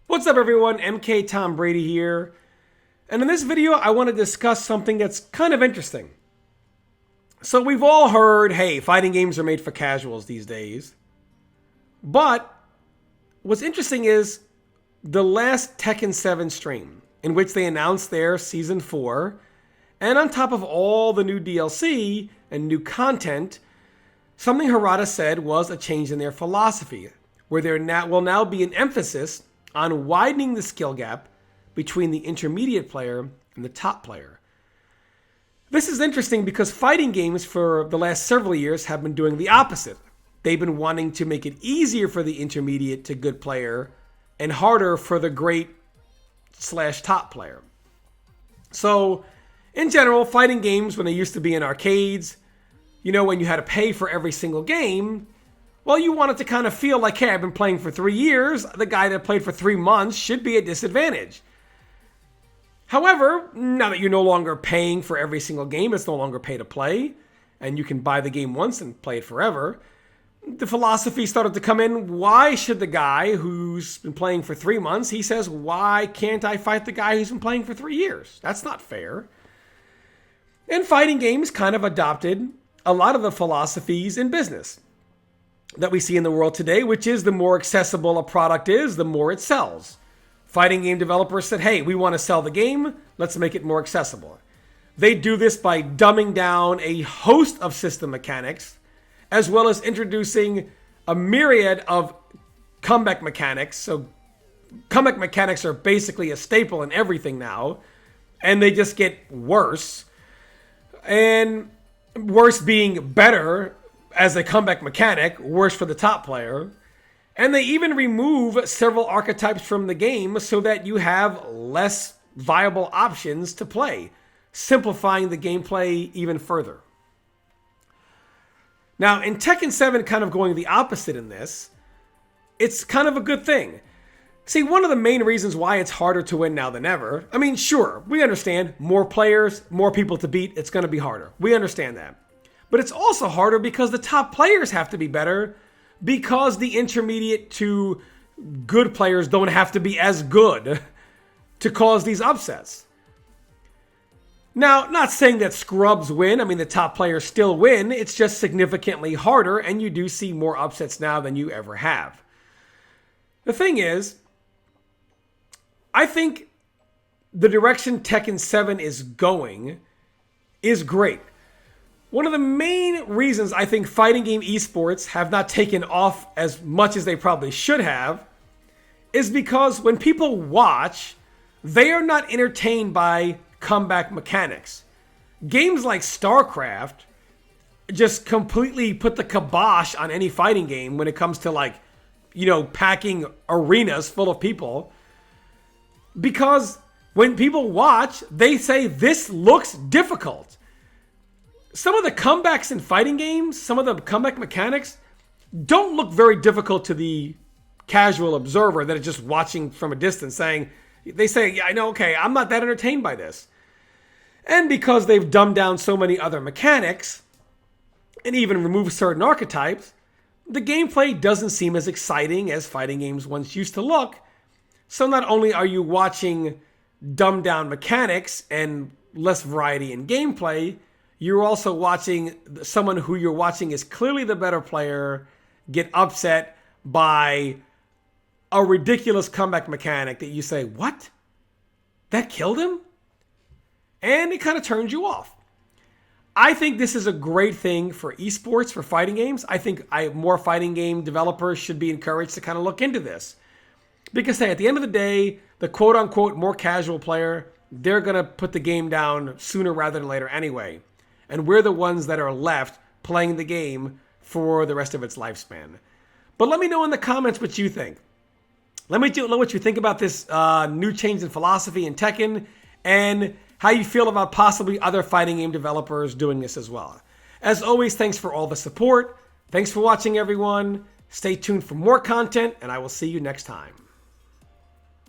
What's up everyone, MK Tom Brady here. And in this video, I want to discuss something that's kind of interesting. So we've all heard, hey, fighting games are made for casuals these days. But what's interesting is the last Tekken 7 stream, in which they announced their Season 4, and on top of all the new DLC and new content, something Harada said was a change in their philosophy, where there will now be an emphasis on widening the skill gap between the intermediate player and the top player. This is interesting because fighting games for the last several years have been doing the opposite. They've been wanting to make it easier for the intermediate to good player and harder for the great/top player. So, in general, fighting games, when they used to be in arcades, when you had to pay for every single game, well, you wanted to kind of feel like, hey, I've been playing for 3 years. The guy that played for 3 months should be at disadvantage. However, now that you're no longer paying for every single game, it's no longer pay to play, and you can buy the game once and play it forever, the philosophy started to come in. Why should the guy who's been playing for 3 months, he says, why can't I fight the guy who's been playing for 3 years? That's not fair. And fighting games kind of adopted a lot of the philosophies in business that we see in the world today, which is the more accessible a product is, the more it sells. Fighting game developers said, hey, we want to sell the game, let's make it more accessible. They do this by dumbing down a host of system mechanics, as well as introducing a myriad of comeback mechanics. So comeback mechanics are basically a staple in everything now, and they just get worse. And worse being better as a comeback mechanic, worse for the top player. And they even remove several archetypes from the game so that you have less viable options to play, simplifying the gameplay even further. Now, in Tekken 7 kind of going the opposite in this, it's kind of a good thing. See, one of the main reasons why it's harder to win now than ever, I mean, sure, we understand more players, more people to beat, it's going to be harder. We understand that. But it's also harder because the top players have to be better, because the intermediate to good players don't have to be as good to cause these upsets. Now, not saying that scrubs win. I mean, the top players still win. It's just significantly harder, and you do see more upsets now than you ever have. The thing is, I think the direction Tekken 7 is going is great. One of the main reasons I think fighting game esports have not taken off as much as they probably should have is because when people watch, they are not entertained by comeback mechanics. Games like StarCraft just completely put the kibosh on any fighting game when it comes to packing arenas full of people. Because when people watch, they say this looks difficult. Some of the comebacks in fighting games, some of the comeback mechanics don't look very difficult to the casual observer that is just watching from a distance they say, yeah, I know, okay, I'm not that entertained by this. And because they've dumbed down so many other mechanics and even removed certain archetypes, the gameplay doesn't seem as exciting as fighting games once used to look. So not only are you watching dumbed down mechanics and less variety in gameplay, you're also watching someone who you're watching is clearly the better player get upset by a ridiculous comeback mechanic that you say, what? That killed him? And it kind of turns you off. I think this is a great thing for esports, for fighting games. I think more fighting game developers should be encouraged to kind of look into this. Because, hey, at the end of the day, the quote-unquote more casual player, they're going to put the game down sooner rather than later anyway. And we're the ones that are left playing the game for the rest of its lifespan. But let me know in the comments what you think. Let me know what you think about this new change in philosophy in Tekken, and how you feel about possibly other fighting game developers doing this as well. As always, thanks for all the support. Thanks for watching, everyone. Stay tuned for more content, and I will see you next time.